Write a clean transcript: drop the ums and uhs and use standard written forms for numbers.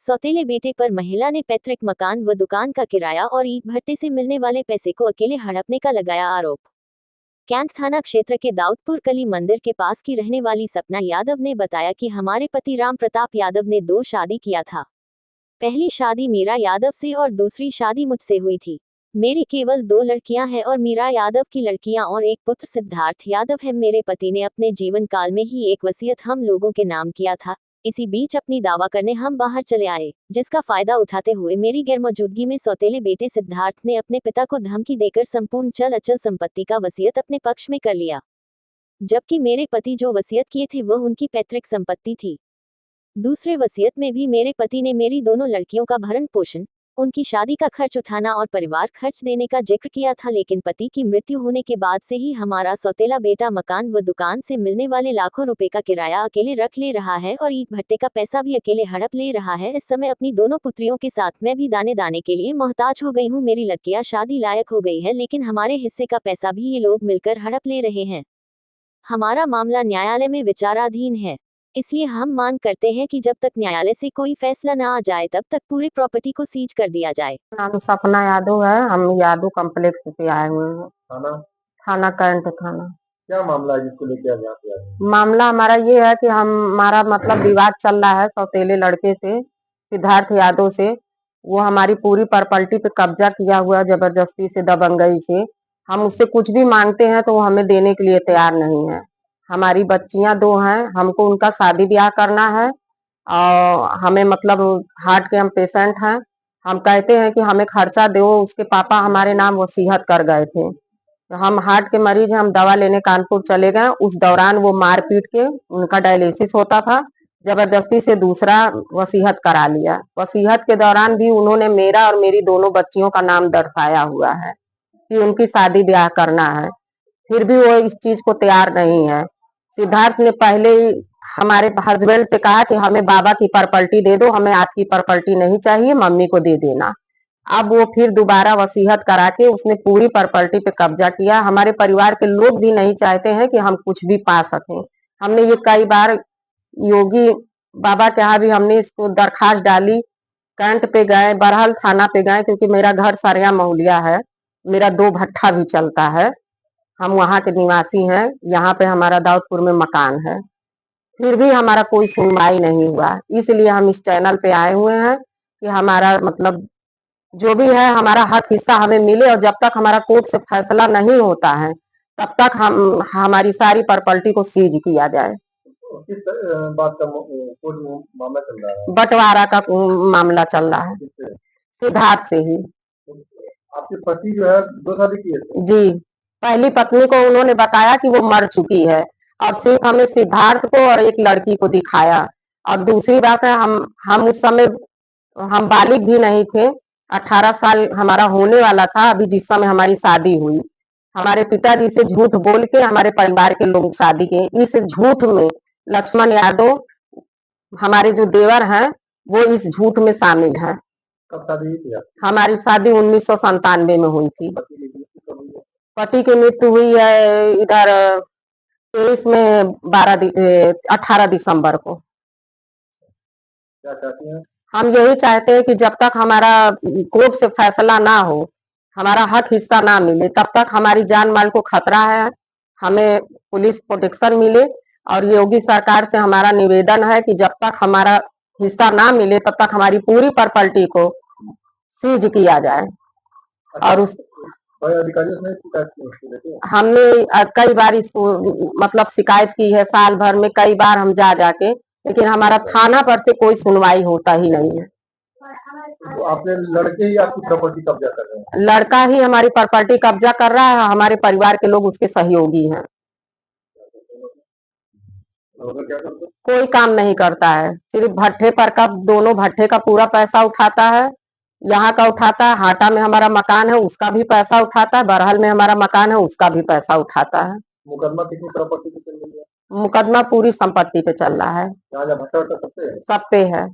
सौतेले बेटे पर महिला ने पैतृक मकान व दुकान का किराया और ईंट भट्टे से मिलने वाले पैसे को अकेले हड़पने का लगाया आरोप। कैंट थाना क्षेत्र के दाऊदपुर कली मंदिर के पास की रहने वाली सपना यादव ने बताया कि हमारे पति राम प्रताप यादव ने 2 शादी किया था। पहली शादी मीरा यादव से और दूसरी शादी मुझसे हुई थी। मेरी केवल 2 लड़कियां हैं और मीरा यादव की लड़कियां और एक पुत्र सिद्धार्थ यादव है। मेरे पति ने अपने जीवन काल में ही एक वसीयत हम लोगों के नाम किया था। इसी बीच अपनी दावा करने हम बाहर चले आए, जिसका फायदा उठाते हुए मेरी गैरमौजूदगी में सौतेले बेटे सिद्धार्थ ने अपने पिता को धमकी देकर संपूर्ण चल अचल संपत्ति का वसीयत अपने पक्ष में कर लिया, जबकि मेरे पति जो वसीयत किए थे वह उनकी पैतृक संपत्ति थी। दूसरे वसीयत में भी मेरे पति ने मेरी दोनों लड़कियों का भरण पोषण, उनकी शादी का खर्च उठाना और परिवार खर्च देने का जिक्र किया था, लेकिन पति की मृत्यु होने के बाद से ही हमारा सौतेला बेटा मकान व दुकान से मिलने वाले लाखों रुपए का किराया अकेले रख ले रहा है और ईंट भट्टे का पैसा भी अकेले हड़प ले रहा है। इस समय अपनी दोनों पुत्रियों के साथ मैं भी दाने दाने के लिए मोहताज हो गई हूँ। मेरी लड़कियां शादी लायक हो गई है, लेकिन हमारे हिस्से का पैसा भी ये लोग मिलकर हड़प ले रहे हैं। हमारा मामला न्यायालय में विचाराधीन है, इसलिए हम मांग करते हैं कि जब तक न्यायालय से कोई फैसला न आ जाए तब तक पूरी प्रॉपर्टी को सीज कर दिया जाए। नाम सपना यादव है। हम यादव कॉम्प्लेक्स से आए हुए हैं। थाना कैंट थाना। क्या मामला है जिसको लेके आज यहाँ पे आए? मामला हमारा ये है कि हमारा मतलब विवाद चल रहा है सौतेले लड़के से, सिद्धार्थ यादव से। वो हमारी पूरी प्रॉपर्टी पे कब्जा किया हुआ है जबरदस्ती से, दबंगई से। हम उससे कुछ भी मांगते हैं तो वो हमें देने के लिए तैयार नहीं है। हमारी बच्चियां 2 हैं, हमको उनका शादी ब्याह करना है और हमें मतलब हार्ट के हम पेशेंट हैं। हम कहते हैं कि हमें खर्चा दो। उसके पापा हमारे नाम वसीयत कर गए थे, तो हम हार्ट के मरीज हैं, हम दवा लेने कानपुर चले गए। उस दौरान वो मार पीट के, उनका डायलिसिस होता था, जबरदस्ती से दूसरा वसीयत करा लिया। वसीयत के दौरान भी उन्होंने मेरा और मेरी दोनों बच्चियों का नाम दर्शाया हुआ है कि उनकी शादी ब्याह करना है, फिर भी वो इस चीज को तैयार नहीं है। सिद्धार्थ ने पहले ही हमारे हस्बैंड से कहा कि हमें बाबा की प्रॉपर्टी दे दो, हमें आपकी प्रॉपर्टी नहीं चाहिए, मम्मी को दे देना। अब वो फिर दोबारा वसीयत करा के उसने पूरी प्रॉपर्टी पे कब्जा किया। हमारे परिवार के लोग भी नहीं चाहते हैं कि हम कुछ भी पा सकें। हमने ये कई बार योगी बाबा के यहाँ भी हमने इसको दरखास्त डाली, कैंट पे गए, बरहल थाना पे गए, क्योंकि मेरा घर सरिया महुलिया है, मेरा 2 भट्ठा भी चलता है, हम वहाँ के निवासी हैं। यहाँ पे हमारा दाऊदपुर में मकान है, फिर भी हमारा कोई सुनवाई नहीं हुआ। इसलिए हम इस चैनल पे आए हुए हैं कि हमारा मतलब जो भी है हमारा हक हिस्सा हमें मिले, और जब तक हमारा कोर्ट से फैसला नहीं होता है तब तक हम हमारी सारी प्रॉपर्टी को सीज किया जाए। किस बात का कोर्ट में मामला चल रहा है? बंटवारा का मामला चल रहा है, सिद्धार्थ से ही। आपके पति जो है 2 शादी किए थे? जी, पहली पत्नी को उन्होंने बताया कि वो मर चुकी है, और सिर्फ हमें सिद्धार्थ को और एक लड़की को दिखाया। और दूसरी बात है, हम उस समय हम बालिग भी नहीं थे, 18 साल हमारा होने वाला था अभी जिस समय हमारी शादी हुई। हमारे पिताजी से झूठ बोल के हमारे परिवार के लोग शादी किए। इस झूठ में लक्ष्मण यादव हमारे जो देवर हैं वो इस झूठ में शामिल हैं। कब शादी हुई थी? हमारी शादी 1997 में हुई थी। पति की मृत्यु हुई है इधर 23 में 18 दिसंबर को। क्या चाहती हैं? हम यही चाहते हैं कि जब तक हमारा कोर्ट से फैसला ना हो, हमारा हक हिस्सा ना मिले, तब तक हमारी जान माल को खतरा है। हमें पुलिस प्रोटेक्शन मिले, और योगी सरकार से हमारा निवेदन है कि जब तक हमारा हिस्सा ना मिले तब तक हमारी पूरी प्रॉपर्टी को सीज किया जाए। और उस अधिकारियों से शिकायत की? हमने कई बार इसको मतलब शिकायत की है, साल भर में कई बार हम जाके, लेकिन हमारा थाना पर से कोई सुनवाई होता ही नहीं है। तो आपने लड़के ही आपकी प्रॉपर्टी कब्जा कर रहे हैं? लड़का ही हमारी प्रॉपर्टी कब्जा कर रहा है, हमारे परिवार के लोग उसके सहयोगी हैं। कोई काम नहीं करता है, सिर्फ भट्ठे पर का, दोनों भट्ठे का पूरा पैसा उठाता है, यहाँ का उठाता है, हाटा में हमारा मकान है उसका भी पैसा उठाता है, बरहल में हमारा मकान है उसका भी पैसा उठाता है। मुकदमा कितनी प्रॉपर्टी पे चल रही है? मुकदमा पूरी संपत्ति पे चल रहा है, भट्टा सब पे है? सब पे है।